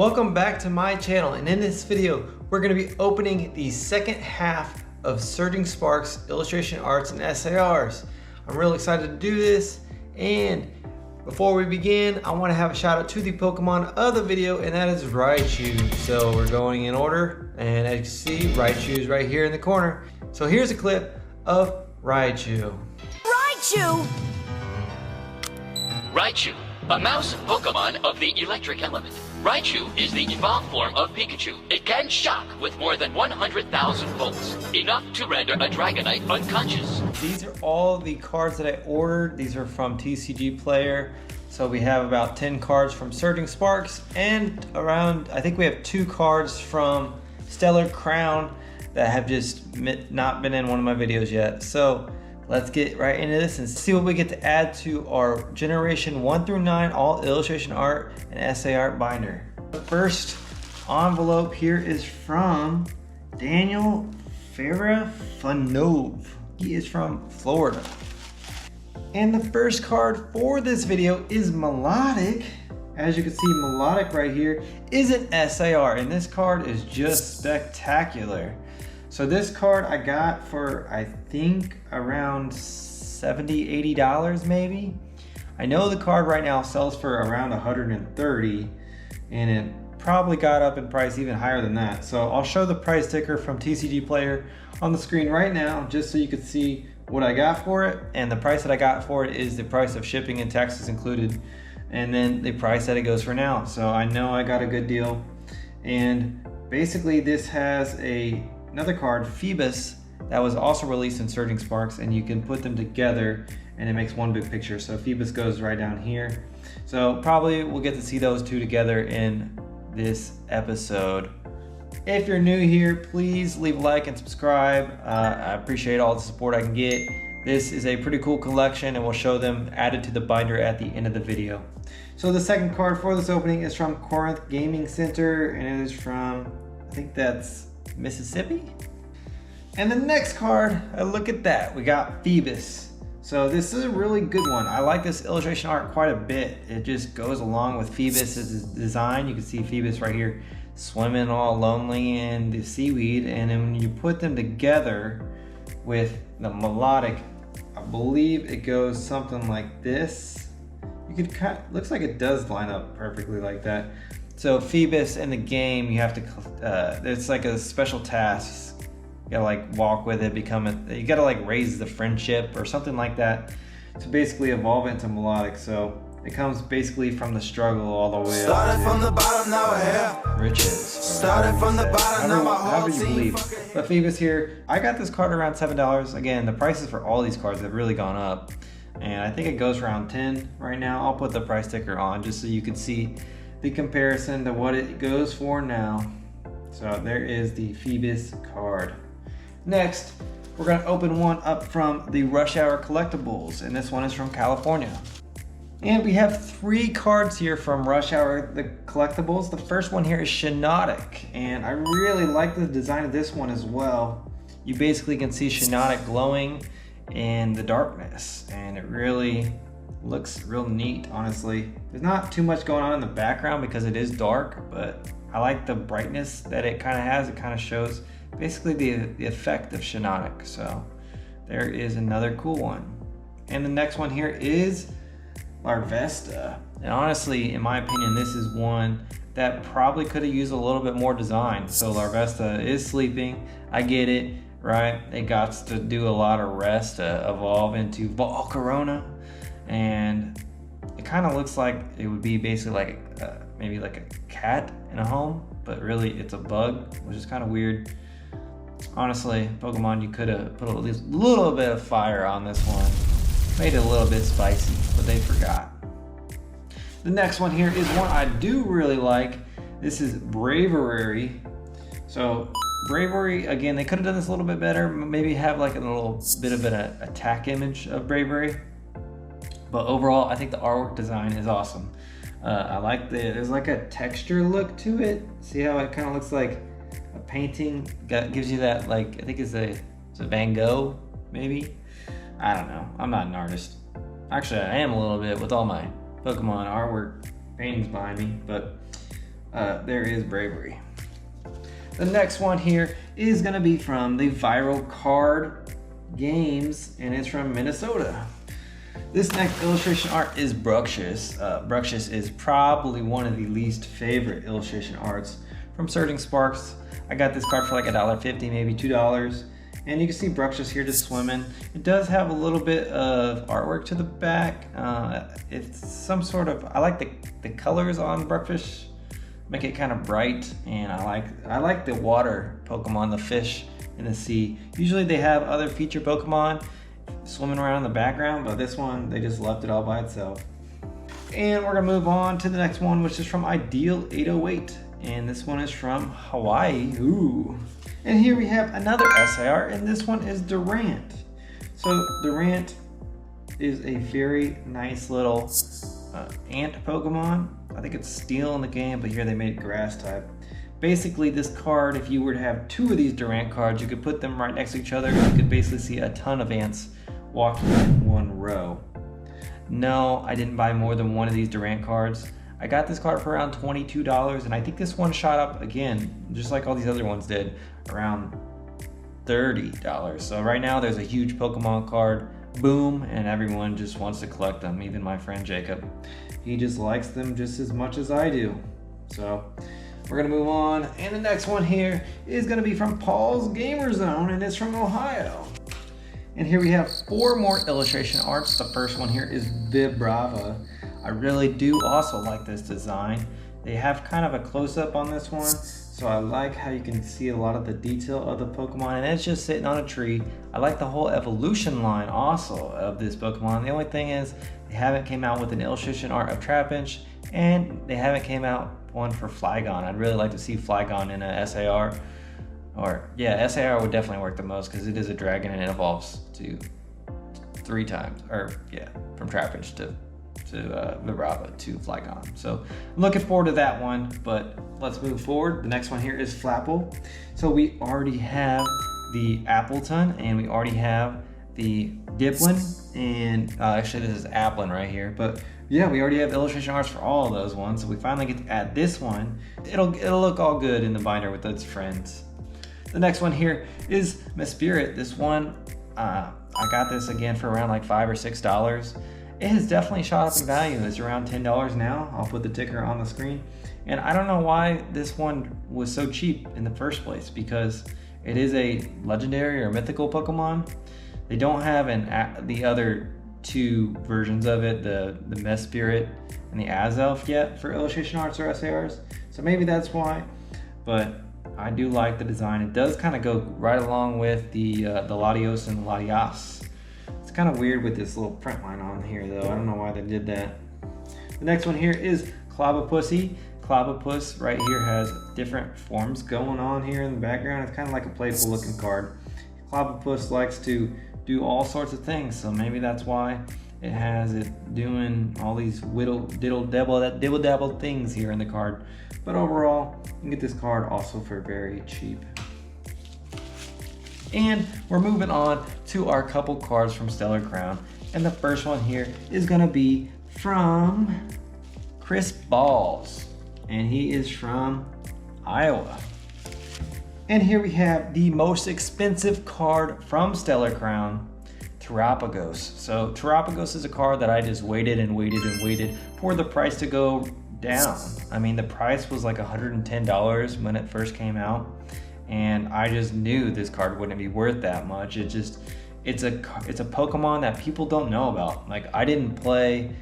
Welcome back to my channel, and in this video we're going to be opening the second half of Surging Sparks illustration arts and SARs. I'm really excited to do this, and before we begin I want to have a shout out to the Pokemon of the video, and that is Raichu. So we're going in order, and as you can see Raichu is right here in the corner. So here's a clip of Raichu. Raichu! Raichu, a mouse Pokemon of the electric element. Raichu is the evolved form of Pikachu. It can shock with more than 100,000 volts, enough to render a Dragonite unconscious. These are all the cards that I ordered. These are from TCG Player. So we have about 10 cards from Surging Sparks, and around, I think we have 2 cards from Stellar Crown that have just not been in one of my videos yet. So let's get right into this and see what we get to add to our Generation 1 through 9 all illustration art and SAR binder. The first envelope here is from Daniel Farafanov. He is from Florida. And the first card for this video is Melodic. As you can see, Melodic right here is an SAR, and this card is just spectacular. So this card I got for, I think, around $70, $80 maybe. I know the card right now sells for around $130, and it probably got up in price even higher than that. So I'll show the price ticker from TCG Player on the screen right now, just so you can see what I got for it. And the price that I got for it is the price of shipping and taxes included, and then the price that it goes for now. So I know I got a good deal. And basically this has another card, Phoebus, that was also released in Surging Sparks, and you can put them together and it makes one big picture. So Phoebus goes right down here. So probably we'll get to see those two together in this episode. If you're new here, please leave a like and subscribe. I appreciate all the support I can get. This is a pretty cool collection, and we'll show them added to the binder at the end of the video. So the second card for this opening is from Corinth Gaming Center, and it is from, I think that's Mississippi. And the next card, look at that, we got Phoebus. So this is a really good one. I like this illustration art quite a bit. It just goes along with Phoebus's design. You can see Phoebus right here swimming all lonely in the seaweed, and then when you put them together with the Melodic, I believe it goes something like this. You could looks like it does line up perfectly like that. So Phoebus in the game, you have to, it's like a special task. You gotta like walk with it, you gotta like raise the friendship or something like that to basically evolve it into Melodic. So it comes basically from the struggle all the way up. Started from the bottom, now we're here. Riches. Started from the bottom, now my whole however you team believe. fucking- But Phoebus here, I got this card around $7. Again, the prices for all these cards have really gone up, and I think it goes around 10 right now. I'll put the price ticker on just so you can see the comparison to what it goes for now. So there is the Phoebus card. Next, we're gonna open one up from the Rush Hour Collectibles, and this one is from California. And we have 3 cards here from Rush Hour the Collectibles. The first one here is Shiinotic, and I really like the design of this one as well. You basically can see Shiinotic glowing in the darkness, and it really looks real neat, honestly. There's not too much going on in the background because it is dark, but I like the brightness that it kind of has. It kind of shows basically the effect of Shiinotic. So there is another cool one. And the next one here is Larvesta. And honestly, in my opinion, this is one that probably could have used a little bit more design. So Larvesta is sleeping. I get it, right? It got to do a lot of rest to evolve into Volcarona. And it kind of looks like it would be basically like maybe like a cat in a home, but really it's a bug, which is kind of weird. Honestly, Pokemon, you could have put at least a little bit of fire on this one. Made it a little bit spicy, but they forgot. The next one here is one I do really like. This is Braviary. So Braviary, again, they could have done this a little bit better. Maybe have like a little bit of an attack image of Braviary. But overall, I think the artwork design is awesome. I like there's like a texture look to it. See how it kind of looks like a painting? Gives you that, like, I think it's a Van Gogh, maybe? I don't know. I'm not an artist. Actually, I am a little bit with all my Pokemon artwork paintings behind me, but there is Bravery. The next one here is gonna be from the Viral Card Games, and it's from Minnesota. This next illustration art is Bruxious. Bruxious is probably one of the least favorite illustration arts from Surging Sparks. I got this card for like $1.50, maybe $2. And you can see Bruxious here just swimming. It does have a little bit of artwork to the back. It's some sort of, I like the colors on Bruxious, make it kind of bright, and I like the water Pokemon, the fish in the sea. Usually they have other featured Pokemon swimming around in the background, but this one, they just left it all by itself. And we're gonna move on to the next one, which is from Ideal 808. And this one is from Hawaii. Ooh. And here we have another SAR, and this one is Durant. So Durant is a very nice little ant Pokemon. I think it's steel in the game, but here they made grass type. Basically, this card, if you were to have two of these Durant cards, you could put them right next to each other, and you could basically see a ton of ants walking in one row. No, I didn't buy more than one of these Durant cards. I got this card for around $22, and I think this one shot up again, just like all these other ones did, around $30. So right now there's a huge Pokemon card boom, and everyone just wants to collect them, even my friend Jacob. He just likes them just as much as I do. So we're gonna move on, and the next one here is gonna be from Paul's Gamer Zone, and it's from Ohio. And here we have 4 more illustration arts. The first one here is Vibrava. I really do also like this design. They have kind of a close-up on this one, so I like how you can see a lot of the detail of the Pokemon, and it's just sitting on a tree. I like the whole evolution line also of this Pokemon. The only thing is they haven't came out with an illustration art of Trapinch, and they haven't came out one for Flygon. I'd really like to see Flygon in a SAR. Or yeah, SAR would definitely work the most because it is a dragon and it evolves to 3 times, or yeah, from Trapinch to Vibrava to Flygon. So I'm looking forward to that one, but let's move forward. The next one here is Flapple. So we already have the Appleton, and we already have the Diplin, and actually this is Applin right here, but yeah, we already have illustration arts for all of those ones, so we finally get to add this one. It'll look all good in the binder with its friends. The next one here is Mesprit. This one, I got this again for around like $5 or $6. It has definitely shot up in value. It's around $10 now. I'll put the ticker on the screen. And I don't know why this one was so cheap in the first place, because it is a legendary or mythical Pokemon. They don't have the other 2 versions of it, the Mesprit and the Azelf yet for illustration arts or SARs. So maybe that's why, but I do like the design. It does kind of go right along with the Latios and Latias. It's kind of weird with this little print line on here though. I don't know why they did that. The next one here is Clobbopusy. Clobbopus right here has different forms going on here in the background. It's kind of like a playful looking card. Clobbopus likes to do all sorts of things, so maybe that's why it has it doing all these dibble dabble things here in the card. But overall, you can get this card also for very cheap. And we're moving on to our couple cards from Stellar Crown. And the first one here is gonna be from Chris Balls. And he is from Iowa. And here we have the most expensive card from Stellar Crown, Terapagos. So Terapagos is a card that I just waited and waited and waited for the price to go down. I mean, the price was like $110 when it first came out, and I just knew this card wouldn't be worth that much. It's a Pokemon that people don't know about. Like, I didn't play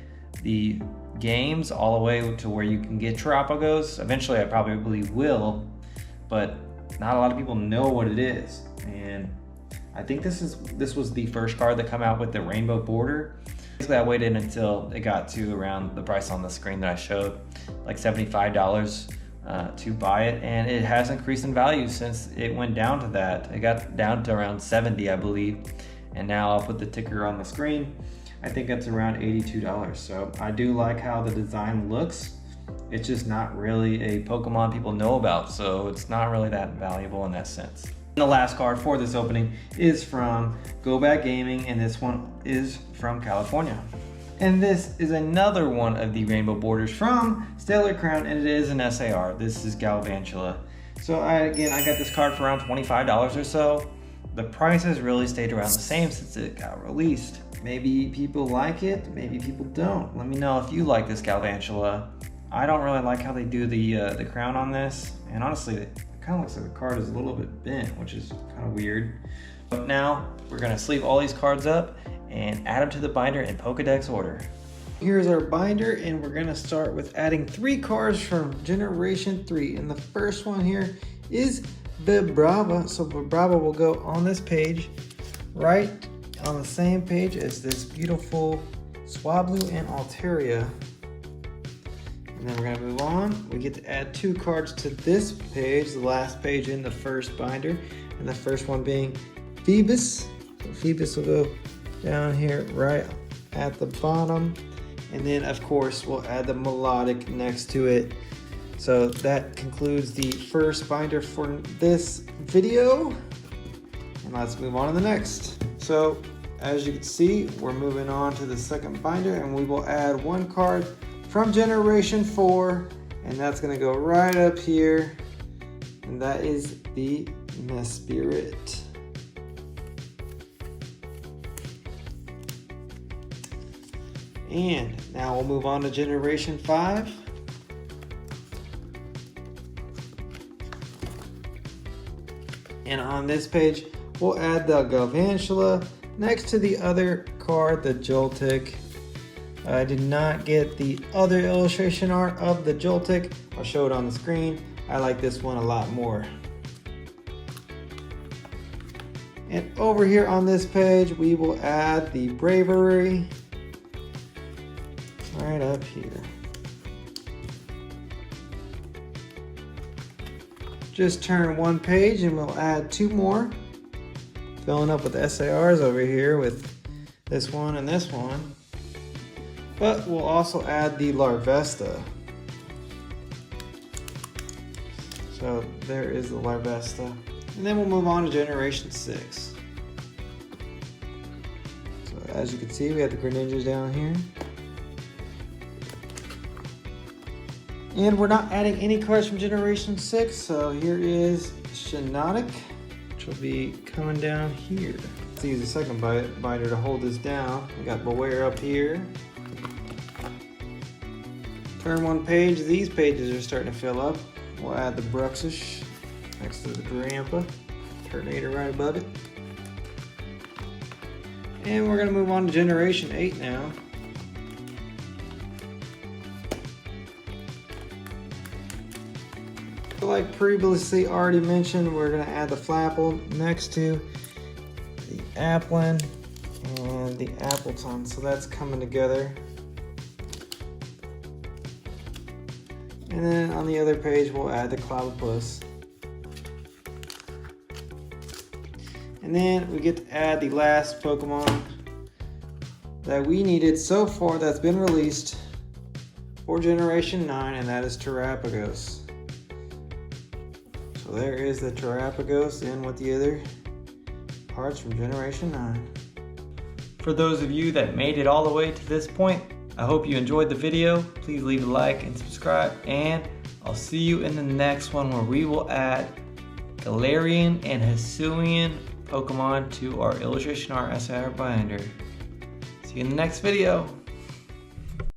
the games all the way to where you can get Terapagos. Eventually I probably will, but not a lot of people know what it is. And I think this was the first card that come out with the rainbow border. Basically, I waited until it got to around the price on the screen that I showed, like $75 to buy it, and it has increased in value since it went down to that. It got down to around 70, I believe, and now I'll put the ticker on the screen. I think that's around $82. So I do like how the design looks. It's just not really a Pokemon people know about, so it's not really that valuable in that sense. And the last card for this opening is from Go Back Gaming, and this one is from California. And this is another one of the rainbow borders from Stellar Crown, and it is an SAR. This is Galvantula. So I got this card for around $25 or so. The price has really stayed around the same since it got released. Maybe people like it, maybe people don't. Let me know if you like this Galvantula. I don't really like how they do the crown on this, and honestly, it kind of looks like the card is a little bit bent, which is kind of weird. But now we're gonna sleeve all these cards up and add them to the binder in Pokedex order. Here's our binder, and we're gonna start with adding 3 cards from Generation 3. And the first one here is Vibrava. So Vibrava will go on this page, right on the same page as this beautiful Swablu and Altaria. And then we're gonna move on. We get to add 2 cards to this page, the last page in the first binder. And the first one being Phoebus. So Phoebus will go down here right at the bottom. And then of course we'll add the Melodic next to it. So that concludes the first binder for this video. And let's move on to the next. So as you can see, we're moving on to the second binder, and we will add 1 card from Generation 4, and that's gonna go right up here. And that is the Mesprit. And now we'll move on to Generation 5. And on this page, we'll add the Galvantula next to the other card, the Joltik. I did not get the other illustration art of the Joltik. I'll show it on the screen. I like this one a lot more. And over here on this page, we will add the Bravery. Right up here. Just turn 1 page and we'll add 2 more. Filling up with SARs over here with this one and this one. But we'll also add the Larvesta. So there is the Larvesta. And then we'll move on to Generation 6. So as you can see, we have the Greninjas down here. And we're not adding any cards from Generation 6, so here is Shiinotic, which will be coming down here. Let's use the second binder to hold this down. We got Beware up here. Turn 1 page, these pages are starting to fill up. We'll add the Bruxish next to the Drampa, Turtonator right above it. And we're gonna move on to Generation 8 now. Like previously already mentioned, we're going to add the Flapple next to the Applin and the Appleton. So that's coming together. And then on the other page, we'll add the Clobbopus. And then we get to add the last Pokemon that we needed so far that's been released for Generation 9, and that is Terapagos. So there is the Terapagos in with the other parts from Generation 9. For those of you that made it all the way to this point, I hope you enjoyed the video. Please leave a like and subscribe, and I'll see you in the next one where we will add Galarian and Hisuian Pokemon to our illustration art SAR binder. See you in the next video.